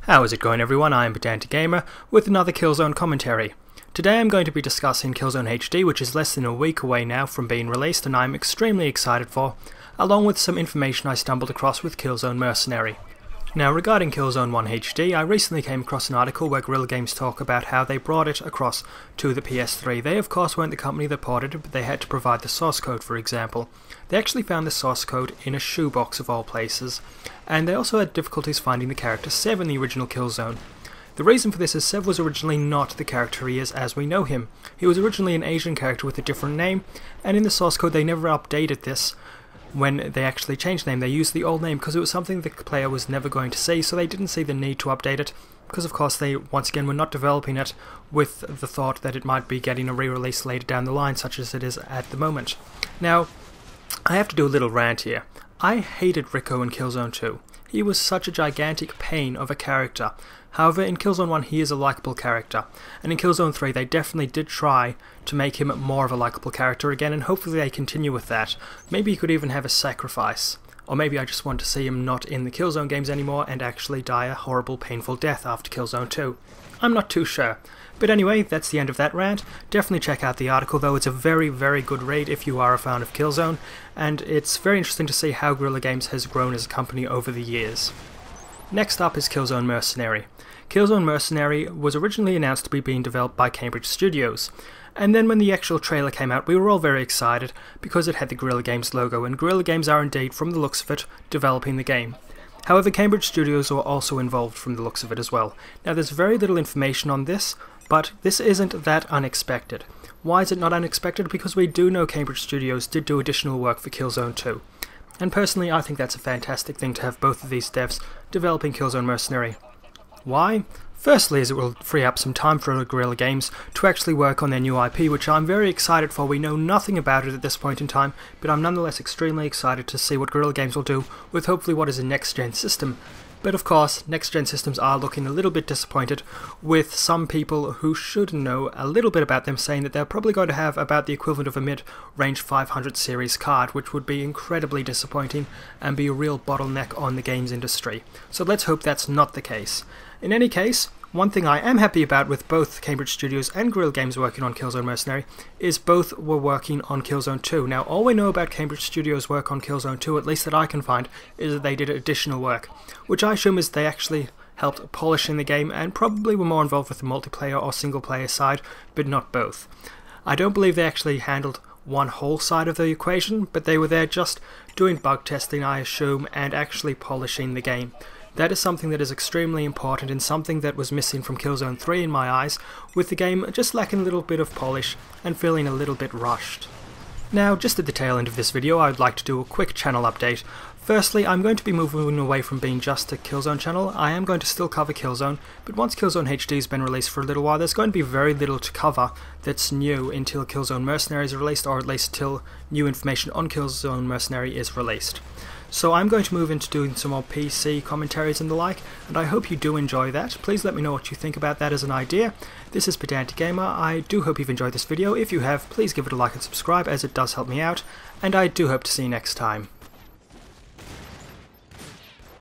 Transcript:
How is it going, everyone? I am Pedantic Gamer with another Killzone commentary. Today I'm going to be discussing Killzone HD, which is less than a week away now from being released and I'm extremely excited for, along with some information I stumbled across with Killzone Mercenary. Now, regarding Killzone 1 HD, I recently came across an article where Guerrilla Games talk about how they brought it across to the PS3. They of course weren't the company that ported it, but they had to provide the source code, for example. They actually found the source code in a shoebox of all places, and they also had difficulties finding the character Sev in the original Killzone. The reason for this is Sev was originally not the character he is as we know him. He was originally an Asian character with a different name, and in the source code they never updated this. When they actually changed the name, they used the old name because it was something the player was never going to see, so they didn't see the need to update it, because of course they once again were not developing it with the thought that it might be getting a re-release later down the line, such as it is at the moment. Now, I have to do a little rant here. I hated Rico in Killzone 2. He was such a gigantic pain of a character. However, in Killzone 1 he is a likeable character, and in Killzone 3 they definitely did try to make him more of a likeable character again, and hopefully they continue with that. Maybe he could even have a sacrifice. Or maybe I just want to see him not in the Killzone games anymore and actually die a horrible, painful death after Killzone 2. I'm not too sure. But anyway, that's the end of that rant. Definitely check out the article though, it's a very, very good read if you are a fan of Killzone, and it's very interesting to see how Guerrilla Games has grown as a company over the years. Next up is Killzone Mercenary. Killzone Mercenary was originally announced to be being developed by Cambridge Studios, and then when the actual trailer came out we were all very excited because it had the Guerrilla Games logo, and Guerrilla Games are indeed, from the looks of it, developing the game. However, Cambridge Studios were also involved from the looks of it as well. Now there's very little information on this, but this isn't that unexpected. Why is it not unexpected? Because we do know Cambridge Studios did do additional work for Killzone 2. And personally I think that's a fantastic thing to have both of these devs developing Killzone Mercenary. Why? Firstly, as it will free up some time for Guerrilla Games to actually work on their new IP, which I'm very excited for. We know nothing about it at this point in time, but I'm nonetheless extremely excited to see what Guerrilla Games will do with hopefully what is a next-gen system. But of course, next-gen systems are looking a little bit disappointed, with some people who should know a little bit about them saying that they're probably going to have about the equivalent of a mid-range 500 series card, which would be incredibly disappointing and be a real bottleneck on the games industry. So let's hope that's not the case. In any case, one thing I am happy about with both Cambridge Studios and Guerrilla Games working on Killzone Mercenary is both were working on Killzone 2. Now, all we know about Cambridge Studios' work on Killzone 2, at least that I can find, is that they did additional work, which I assume is they actually helped polishing the game and probably were more involved with the multiplayer or single-player side, but not both. I don't believe they actually handled one whole side of the equation, but they were there just doing bug testing, I assume, and actually polishing the game. That is something that is extremely important and something that was missing from Killzone 3 in my eyes, with the game just lacking a little bit of polish and feeling a little bit rushed. Now, just at the tail end of this video, I would like to do a quick channel update. Firstly, I'm going to be moving away from being just a Killzone channel. I am going to still cover Killzone, but once Killzone HD has been released for a little while, there's going to be very little to cover that's new until Killzone Mercenary is released, or at least till new information on Killzone Mercenary is released. So I'm going to move into doing some more PC commentaries and the like, and I hope you do enjoy that. Please let me know what you think about that as an idea. This is Pedantic Gamer. I do hope you've enjoyed this video. If you have, please give it a like and subscribe, as it does help me out, and I do hope to see you next time.